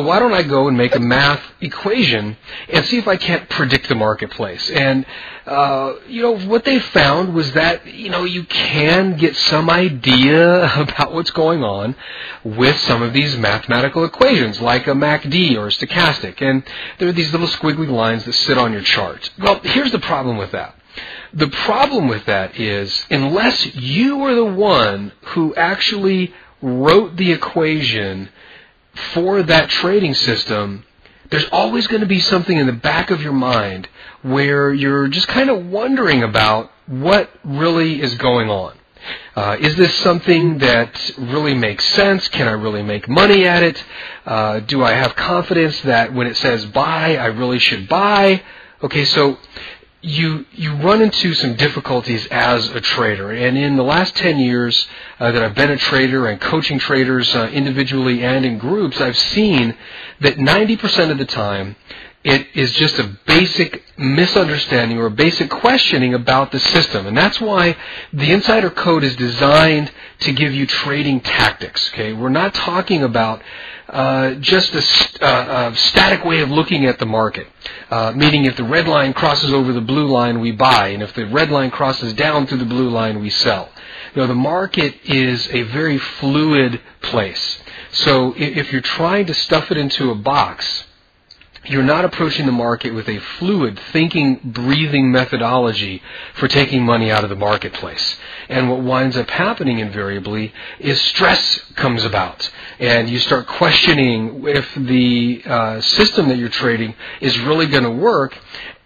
So why don't I go and make a math equation and see if I can't predict the marketplace? And, what they found was that, you can get some idea about what's going on with some of these mathematical equations, like a MACD or a stochastic. And there are these little squiggly lines that sit on your chart. Well, here's the problem with that. The problem with that is, unless you are the one who actually wrote the equation for that trading system, there's always going to be something in the back of your mind where you're just kind of wondering about what really is going on. Is this something that really makes sense? Can I really make money at it? Do I have confidence that when it says buy, I really should buy? Okay, so you run into some difficulties as a trader. And in the last 10 years that I've been a trader and coaching traders individually and in groups, I've seen that 90% of the time it is just a basic misunderstanding or a basic questioning about the system. And that's why the Insider Code is designed to give you trading tactics. Okay, we're not talking about just a static way of looking at the market, meaning if the red line crosses over the blue line, we buy, and if the red line crosses down through the blue line, we sell. The market is a very fluid place. So if you're trying to stuff it into a box, you're not approaching the market with a fluid, thinking, breathing methodology for taking money out of the marketplace. And what winds up happening invariably is stress comes about. And you start questioning if the system that you're trading is really going to work.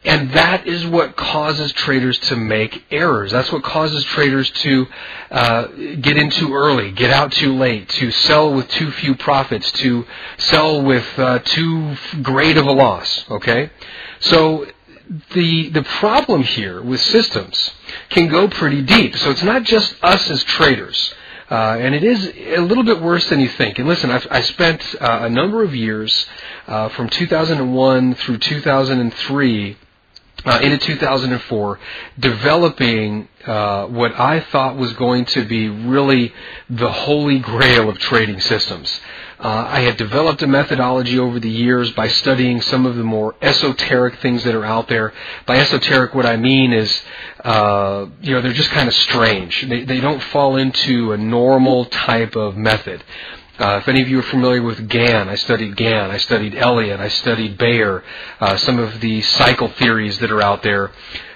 And that is what causes traders to make errors. That's what causes traders to get in too early, get out too late, to sell with too few profits, to sell with too great of a loss. Okay? So the problem here with systems can go pretty deep. So it's not just us as traders. And it is a little bit worse than you think. And listen, I spent a number of years from 2001 through 2003 into 2004, developing what I thought was going to be really the holy grail of trading systems. I had developed a methodology over the years by studying some of the more esoteric things that are out there. By esoteric, what I mean is, they're just kind of strange. They don't fall into a normal type of method. If any of you are familiar with Gann, I studied Elliott, I studied Bayer, some of the cycle theories that are out there,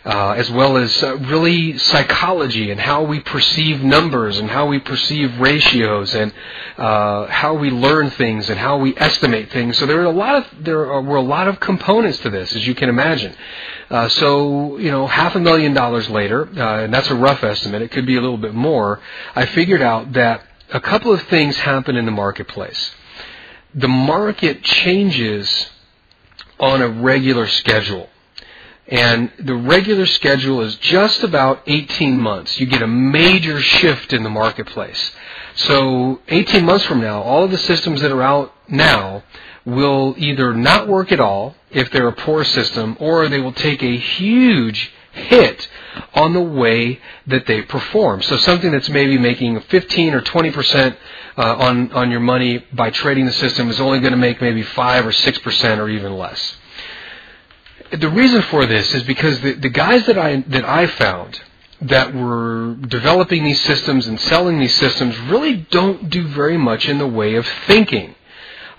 as well as really psychology and how we perceive numbers and how we perceive ratios and how we learn things and how we estimate things. So there were a lot of components to this, as you can imagine. So $500,000 later, and that's a rough estimate, it could be a little bit more, I figured out that a couple of things happen in the marketplace. The market changes on a regular schedule. And the regular schedule is just about 18 months. You get a major shift in the marketplace. So 18 months from now, all of the systems that are out now will either not work at all if they're a poor system, or they will take a huge hit on the way that they perform. So something that's maybe making 15 or 20% on your money by trading the system is only going to make maybe 5 or 6% or even less. The reason for this is because the guys that I found that were developing these systems and selling these systems really don't do very much in the way of thinking.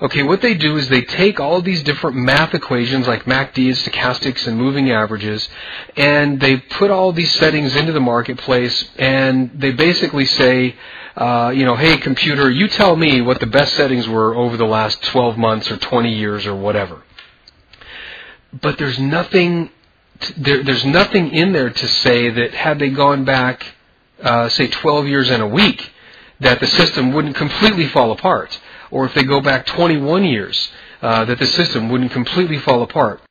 Okay, what they do is they take all of these different math equations like MACDs, stochastics, and moving averages, and they put all these settings into the marketplace, and they basically say, hey, computer, you tell me what the best settings were over the last 12 months or 20 years or whatever. But there's nothing in there to say that had they gone back, say, 12 years and a week, that the system wouldn't completely fall apart. Or if they go back 21 years, that the system wouldn't completely fall apart.